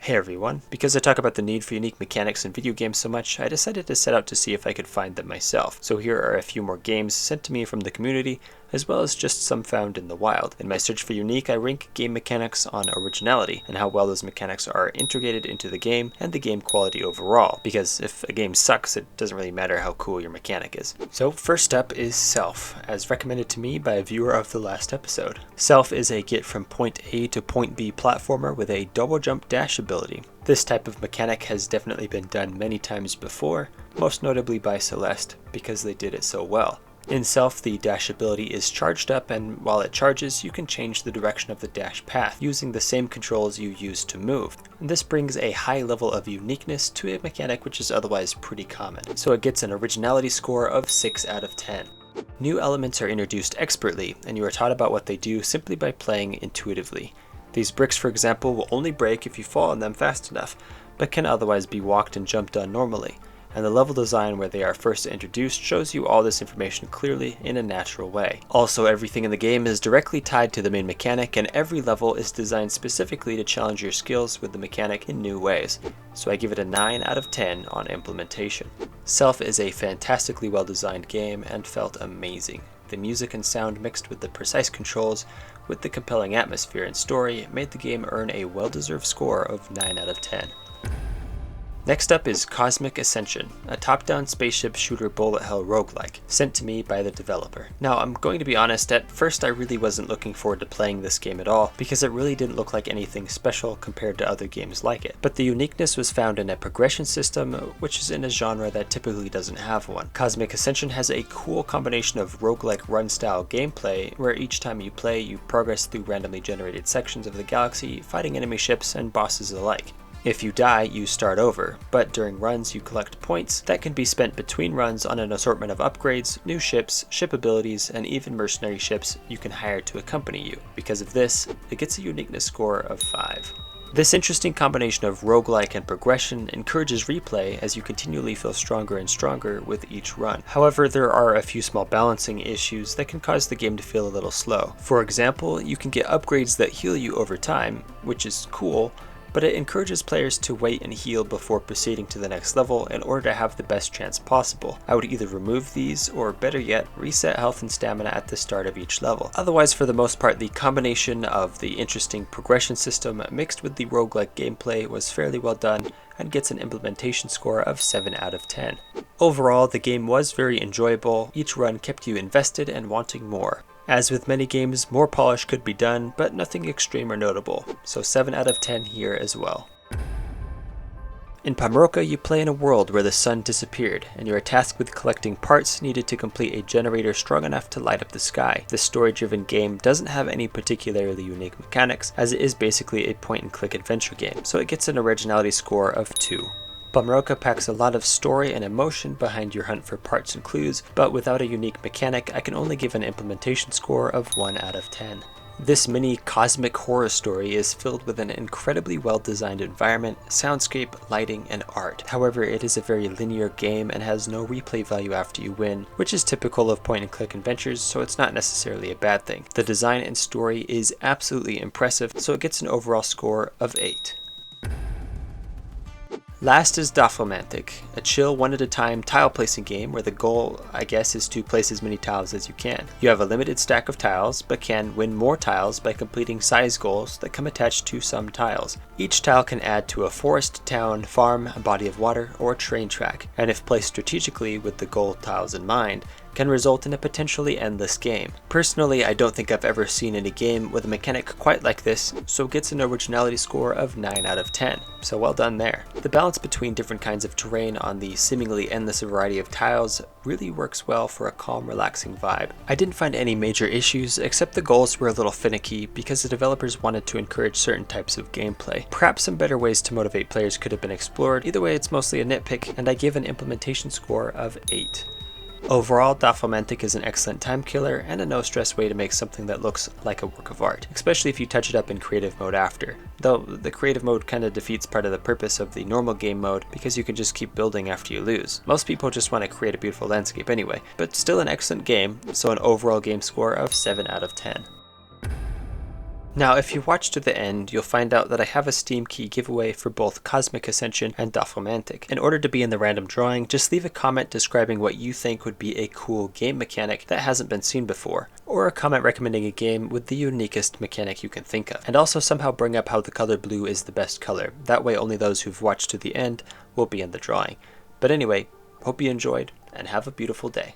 Hey everyone, because I talk about the need for unique mechanics in video games so much, I decided to set out to see if I could find them myself. So here are a few more games sent to me from the community, as well as just some found in the wild. In my search for unique, I rank game mechanics on originality, and how well those mechanics are integrated into the game, and the game quality overall, because if a game sucks, it doesn't really matter how cool your mechanic is. So first up is Self, as recommended to me by a viewer of the last episode. Self is a get from point A to point B platformer with a double jump dash ability. This type of mechanic has definitely been done many times before, most notably by Celeste, because they did it so well. In Self, the dash ability is charged up, and while it charges, you can change the direction of the dash path using the same controls you use to move. And this brings a high level of uniqueness to a mechanic which is otherwise pretty common, so it gets an originality score of 6 out of 10. New elements are introduced expertly, and you are taught about what they do simply by playing intuitively. These bricks, for example, will only break if you fall on them fast enough, but can otherwise be walked and jumped on normally. And the level design where they are first introduced shows you all this information clearly in a natural way. Also, everything in the game is directly tied to the main mechanic, and every level is designed specifically to challenge your skills with the mechanic in new ways. So I give it a 9 out of 10 on implementation. Self is a fantastically well designed game and felt amazing. The music and sound mixed with the precise controls with the compelling atmosphere and story made the game earn a well-deserved score of 9 out of 10. Next up is Cosmic Ascension, a top-down spaceship shooter bullet hell roguelike, sent to me by the developer. Now, I'm going to be honest, at first I really wasn't looking forward to playing this game at all, because it really didn't look like anything special compared to other games like it. But the uniqueness was found in a progression system, which is in a genre that typically doesn't have one. Cosmic Ascension has a cool combination of roguelike run-style gameplay, where each time you play, you progress through randomly generated sections of the galaxy, fighting enemy ships and bosses alike. If you die, you start over, but during runs you collect points that can be spent between runs on an assortment of upgrades, new ships, ship abilities, and even mercenary ships you can hire to accompany you. Because of this, it gets a uniqueness score of 5. This interesting combination of roguelike and progression encourages replay as you continually feel stronger and stronger with each run. However, there are a few small balancing issues that can cause the game to feel a little slow. For example, you can get upgrades that heal you over time, which is cool, but it encourages players to wait and heal before proceeding to the next level in order to have the best chance possible. I would either remove these, or better yet, reset health and stamina at the start of each level. Otherwise, for the most part, the combination of the interesting progression system mixed with the roguelike gameplay was fairly well done and gets an implementation score of 7 out of 10. Overall, the game was very enjoyable. Each run kept you invested and wanting more. As with many games, more polish could be done, but nothing extreme or notable, so 7 out of 10 here as well. In Pomroka, you play in a world where the sun disappeared, and you are tasked with collecting parts needed to complete a generator strong enough to light up the sky. This story-driven game doesn't have any particularly unique mechanics, as it is basically a point-and-click adventure game, so it gets an originality score of 2. Pomroka packs a lot of story and emotion behind your hunt for parts and clues, but without a unique mechanic, I can only give an implementation score of 1 out of 10. This mini cosmic horror story is filled with an incredibly well-designed environment, soundscape, lighting, and art. However, it is a very linear game and has no replay value after you win, which is typical of point-and-click adventures, so it's not necessarily a bad thing. The design and story is absolutely impressive, so it gets an overall score of 8. Last is Dorfromantik, a chill one-at-a-time tile placing game where the goal, I guess, is to place as many tiles as you can. You have a limited stack of tiles, but can win more tiles by completing size goals that come attached to some tiles. Each tile can add to a forest, town, farm, a body of water, or a train track, and if placed strategically with the goal tiles in mind, can result in a potentially endless game. Personally, I don't think I've ever seen any game with a mechanic quite like this, so it gets an originality score of 9 out of 10, so well done there. The balance between different kinds of terrain on the seemingly endless variety of tiles really works well for a calm, relaxing vibe. I didn't find any major issues, except the goals were a little finicky because the developers wanted to encourage certain types of gameplay. Perhaps some better ways to motivate players could have been explored. Either way, it's mostly a nitpick, and I give an implementation score of 8. Overall, Dorfromantik is an excellent time killer and a no-stress way to make something that looks like a work of art, especially if you touch it up in creative mode after. Though the creative mode kinda defeats part of the purpose of the normal game mode because you can just keep building after you lose. Most people just want to create a beautiful landscape anyway, but still an excellent game, so an overall game score of 7 out of 10. Now, if you watch to the end, you'll find out that I have a Steam key giveaway for both Cosmic Ascension and Dorfromantik. In order to be in the random drawing, just leave a comment describing what you think would be a cool game mechanic that hasn't been seen before, or a comment recommending a game with the uniquest mechanic you can think of. And also somehow bring up how the color blue is the best color. That way only those who've watched to the end will be in the drawing. But anyway, hope you enjoyed, and have a beautiful day.